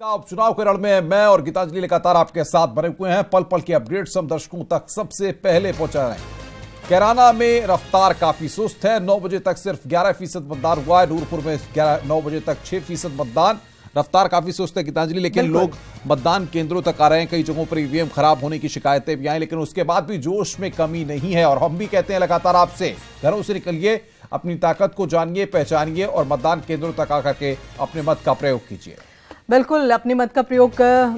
का उपचुनाव के रण में मैं और गीतांजलि लगातार आपके साथ बने हुए हैं। पल पल के अपडेट्स हम दर्शकों तक सबसे पहले पहुंचा रहे हैं। कैराना में रफ्तार काफी सुस्त है। 9 बजे तक सिर्फ 11% मतदान हुआ है। नूरपुर में 9 बजे तक 6% मतदान। रफ्तार काफी सुस्त है गीतांजलि, लेकिन लोग मतदान केंद्रों तक आ रहे हैं। कई जगहों पर ईवीएम खराब होने की शिकायतें भी आई, लेकिन उसके बाद भी जोश में कमी नहीं है। और हम भी कहते हैं लगातार आपसे, घरों से निकलिए, अपनी ताकत को जानिए, पहचानिए और मतदान केंद्रों तक आकर के अपने मत का प्रयोग कीजिए। बिल्कुल, अपने मत का प्रयोग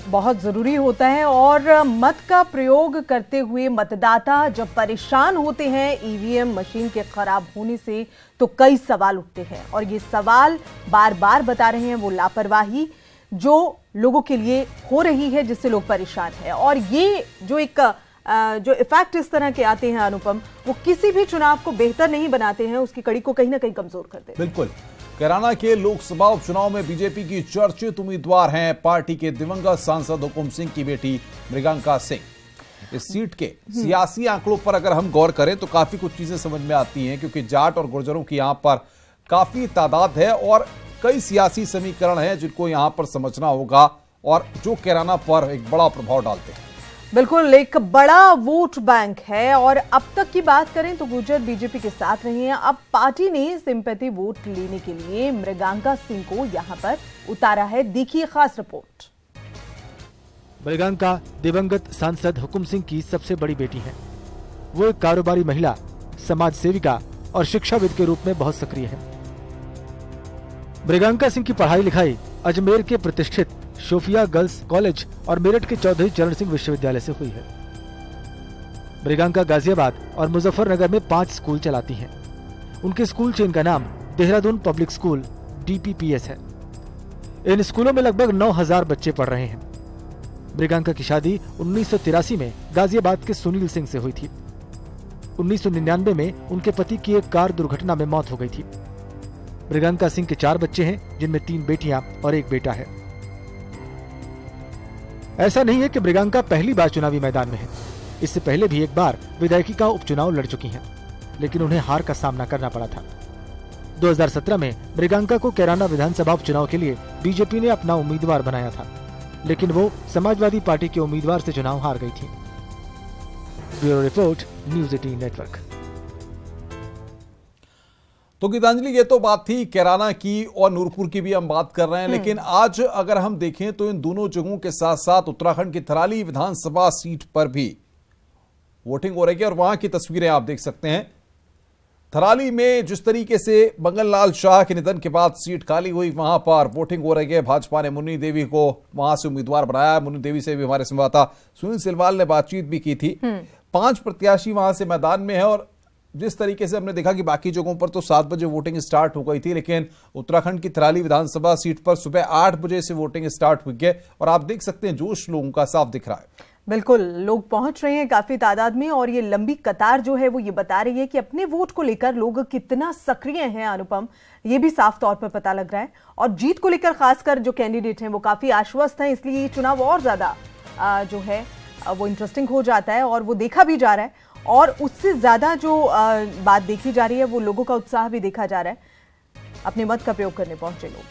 बहुत जरूरी होता है और मत का प्रयोग करते हुए मतदाता जब परेशान होते हैं ईवीएम मशीन के खराब होने से, तो कई सवाल उठते हैं और ये सवाल बार बार बता रहे हैं वो लापरवाही जो लोगों के लिए हो रही है, जिससे लोग परेशान हैं। और ये जो इफेक्ट इस तरह के आते हैं अनुपम, वो किसी भी चुनाव को बेहतर नहीं बनाते हैं, उसकी कड़ी को कहीं ना कहीं कमजोर करते हैं। बिल्कुल, कैराना के लोकसभा उपचुनाव में बीजेपी की चर्चित उम्मीदवार हैं पार्टी के दिवंगत सांसद हुकुम सिंह की बेटी मृगांका सिंह। इस सीट के सियासी आंकड़ों पर अगर हम गौर करें तो काफी कुछ चीजें समझ में आती हैं, क्योंकि जाट और गुर्जरों की यहां पर काफी तादाद है और कई सियासी समीकरण हैं जिनको यहां पर समझना होगा और जो कैराना पर एक बड़ा प्रभाव डालते हैं। बिल्कुल, एक बड़ा वोट बैंक है और अब तक की बात करें तो गुर्जर बीजेपी के साथ रहे हैं। अब पार्टी ने सिंपैथी वोट लेने के लिए मृगांका सिंह को यहां पर उतारा है। देखिए खास रिपोर्ट। मृगांका दिवंगत सांसद हुकुम सिंह की सबसे बड़ी बेटी है। वो एक कारोबारी महिला, समाज सेविका और शिक्षाविद के रूप में बहुत सक्रिय है। मृगांका सिंह की पढ़ाई लिखाई अजमेर के प्रतिष्ठित शोफिया गर्ल्स कॉलेज और मेरठ के चौधरी चरण सिंह विश्वविद्यालय से हुई है। मृगांका गाजियाबाद और मुजफ्फरनगर में 5 स्कूल चलाती हैं। उनके स्कूल चेन का नाम देहरादून पब्लिक स्कूल DPPS है। इन स्कूलों में लगभग 9000 बच्चे पढ़ रहे हैं। मृगांका की शादी 1983 में गाजियाबाद के सुनील सिंह से हुई थी। 1999 में उनके पति की एक कार दुर्घटना में मौत हो गई थी। मृगांका सिंह के 4 बच्चे हैं, जिनमें 3 बेटियां और 1 बेटा है। ऐसा नहीं है कि मृगांका पहली बार चुनावी मैदान में है। इससे पहले भी एक बार विधायकी का उपचुनाव लड़ चुकी हैं, लेकिन उन्हें हार का सामना करना पड़ा था। 2017 में मृगांका को कैराना विधानसभा उपचुनाव के लिए बीजेपी ने अपना उम्मीदवार बनाया था, लेकिन वो समाजवादी पार्टी के उम्मीदवार से चुनाव हार गई थी। Bureau report, news 18 network. तो गीतांजलि, ये तो बात थी कैराना की और नूरपुर की भी हम बात कर रहे हैं, लेकिन आज अगर हम देखें तो इन दोनों जगहों के साथ साथ उत्तराखंड की थराली विधानसभा सीट पर भी वोटिंग हो रही है और वहां की तस्वीरें आप देख सकते हैं। थराली में जिस तरीके से मंगल लाल शाह के निधन के बाद सीट खाली हुई, वहां पर वोटिंग हो रही है। भाजपा ने मुन्नी देवी को वहां से उम्मीदवार बनाया। मुन्नी देवी से भी हमारे संवाददाता सुनील सिलवाल ने बातचीत भी की थी। 5 प्रत्याशी वहां से मैदान में है और जिस तरीके से हमने देखा कि बाकी जगहों पर तो 7 बजे वोटिंग स्टार्ट हो गई थी, लेकिन उत्तराखंड की थराली विधानसभा सीट पर सुबह 8 बजे से वोटिंग स्टार्ट हुई है और आप देख सकते हैं जोश लोगों का साफ दिख रहा है। बिल्कुल, लोग पहुंच रहे हैं काफी तादाद में और ये लंबी कतार जो है वो ये बता रही है कि अपने वोट को लेकर लोग कितना सक्रिय हैं अनुपम, ये भी साफ तौर पर पता लग रहा है। और जीत को लेकर खासकर जो कैंडिडेट हैं वो काफी आश्वस्त हैं, इसलिए ये चुनाव और ज्यादा जो है वो इंटरेस्टिंग हो जाता है और वो देखा भी जा रहा है। और उससे ज्यादा जो बात देखी जा रही है वो लोगों का उत्साह भी देखा जा रहा है। अपने मत का प्रयोग करने पहुंचे लोग।